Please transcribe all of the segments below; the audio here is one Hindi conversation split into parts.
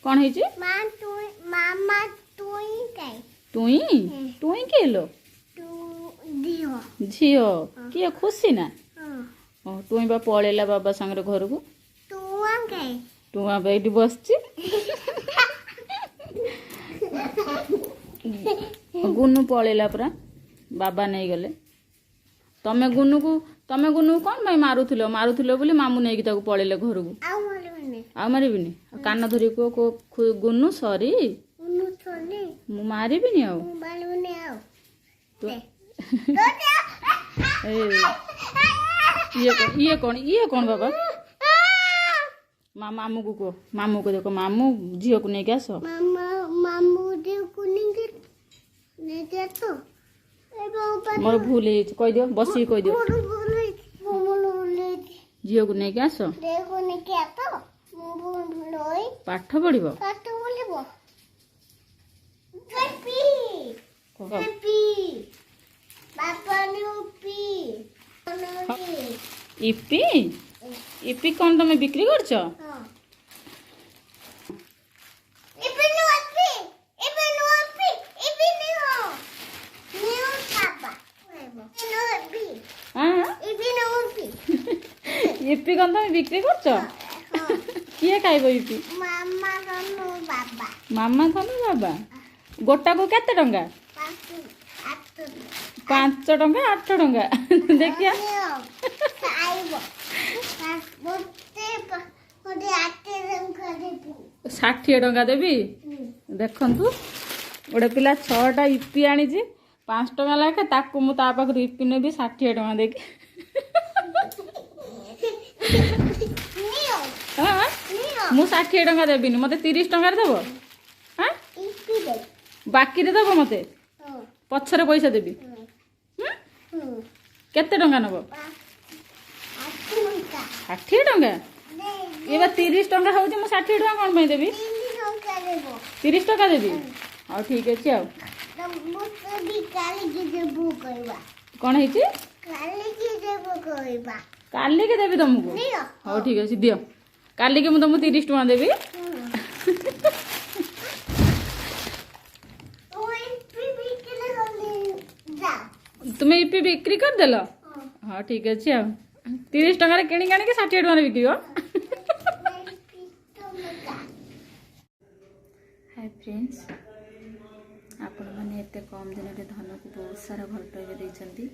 कौन है जी टुई टुई के लो झियो किए खुशी ना टुई बा पळेला बाबा संगे घर को टुआ बैठी बसची गुनु पळेला परा बाबा नहीं गले तमे गुनु को कौन भाई मारुथिलो बोली मामू नहीं ताको पळेले घर को आ मारिबिनी कान धरी को गुनु सॉरी मु मारिबिनी आ ये कौन बाबा मामू को देखो मामू झियो को नहीं आस मोर भूल कह दियो बसी कह दियो झियो को नहीं आस पाठ पढ़ इपी इपी कौन तुम बिक्री करछ इपी कौन तुम बिक्री करछ किए खाइब इपी मामा थनु बाबा गोटा को केते टंका 5 टंका 8 टंका देखिया 60 टंका देवी देखंतु गोटे पिला 6टा इपी आनी 5 टंका लाखे ताकू मु ता पाखरु इपी नेबी 60 टंका देकी मु 60 टंका देबिनी मते 30 टंका देबो हां बाकी रे देबो मते पछरे पैसा देबी केते टंका नबो 60 टंका ये 30 टंका हो 60 टंका कौन पे देवी 30 टंका देवी हाँ ठीक अच्छे आ कौन है काली के देवी तुमको हाँ ठीक अच्छे दियो काली के मुझे तुमको 30 टंका देवी तुम्हें इपी बिक्री कर देल हाँ ठीक अच्छे आ 30 टंका किणी काणी 60 टंका बिक्री हो हाय फ्रेंड्स आपण मैंने एत कम दिन में धन को बहुत सारा भल पाइबा देइछंती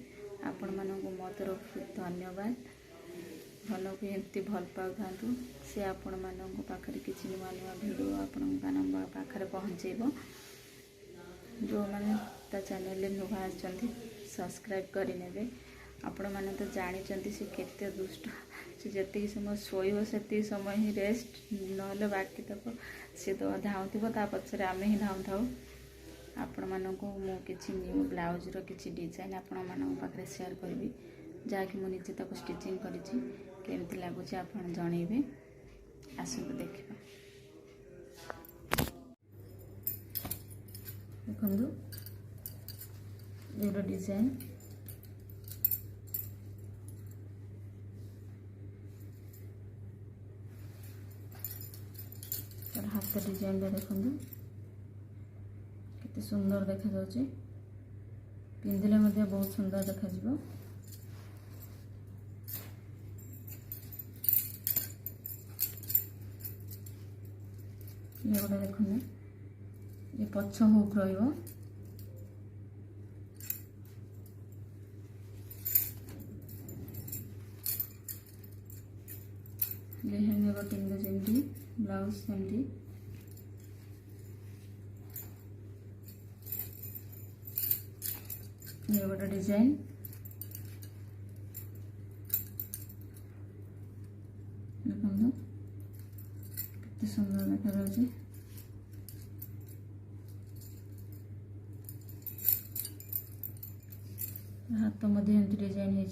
आपण मानक मो तरफ धन्यवाद धन को एमती भल पाउथांतु से आपण मानक पाखरे किछि नुआ नुआ वीडियो आपण पाखरे पहुंचेबो जो माने ता चैनल नुआ आछंती सब्सक्राइब करि नेबे आपण माने तो जानी से केते दुष्ट से जति समय शोइब से समय ही रेस्ट नहले बाकी तक सी तो धाउथबो ता पछरे आमे ही धाउ थाउ आपण मानको मु किछि न्यू ब्लाउज रो किछि डिजाइन आपण मानक पाखरे शेयर करबी जाकि मु निजे तक स्टिचिंग करिछि केमति लागु छै आपण जणैबे आसु देखिबा देखंदु एरो डिजाइन हाथ डिजाइन देखु केते सुंदर देखा जाउचे पिंदिले मध्ये बहुत सुंदर देखा जिवो ये गोटे देखुने ये पछ हुक रहिबो लेहेंगा गोटे जेमती ब्लाउज सेमती ये गोटे डिजाइन देखो कितने सुंदर देखा जाउची हाथ मध्य एमती डिजाइन है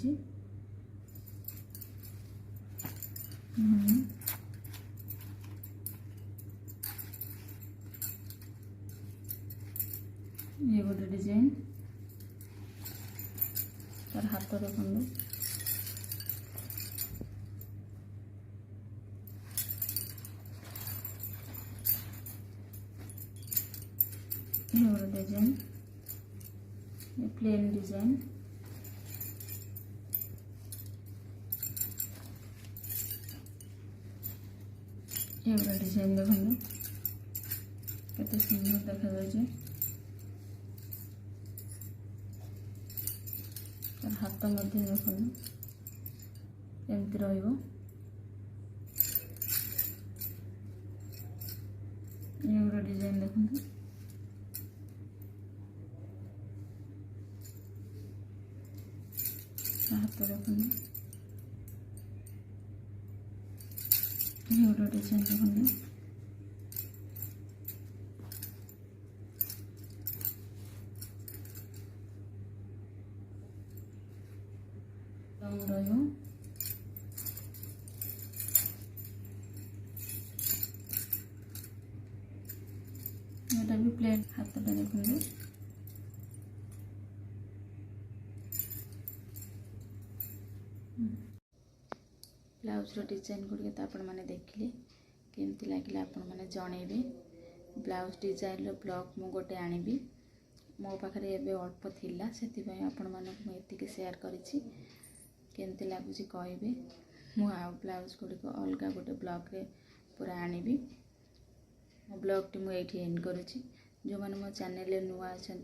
ये गोटे डिजाइन तार हाथ देखो ये गोटे डिजाइन प्लेन डिजाइन ये गोटे डिजाइन देखो केते सुंदर देखा जाए हाथ मध्य देखो एमती रहिबो ये गोटे डिजाइन देखो हाथ देखो ये गोटे डिजाइन देखो रहिबो एटा भी प्लेन हाथटा देखो ब्लाउज डिजाइन गुड़िक तो आपण मैंने देखिले केमती लगे आपण मैंने जनइबे ब्लाउज डिजाइन ब्लॉग मु गोटे आनिबी मो पाखे एबे अल्प थिला सेति आपण मानक मु एतिके शेयर करिछि केमती लगुच कहे मु आ ब्लाउज गुड़िक अलग गोटे ब्लॉग रे पूरा आनिबी मो ब्लॉग टी मुझे एंड करुच्ची जो मैंने मो चैनल नुआ अच्छा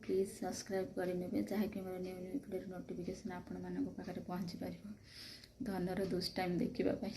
प्लीज सब्सक्राइब करेंगे जहाँकि more new new video notification आपण मानक पाखे पहुँची पार धनर दुष्टाइम देखा।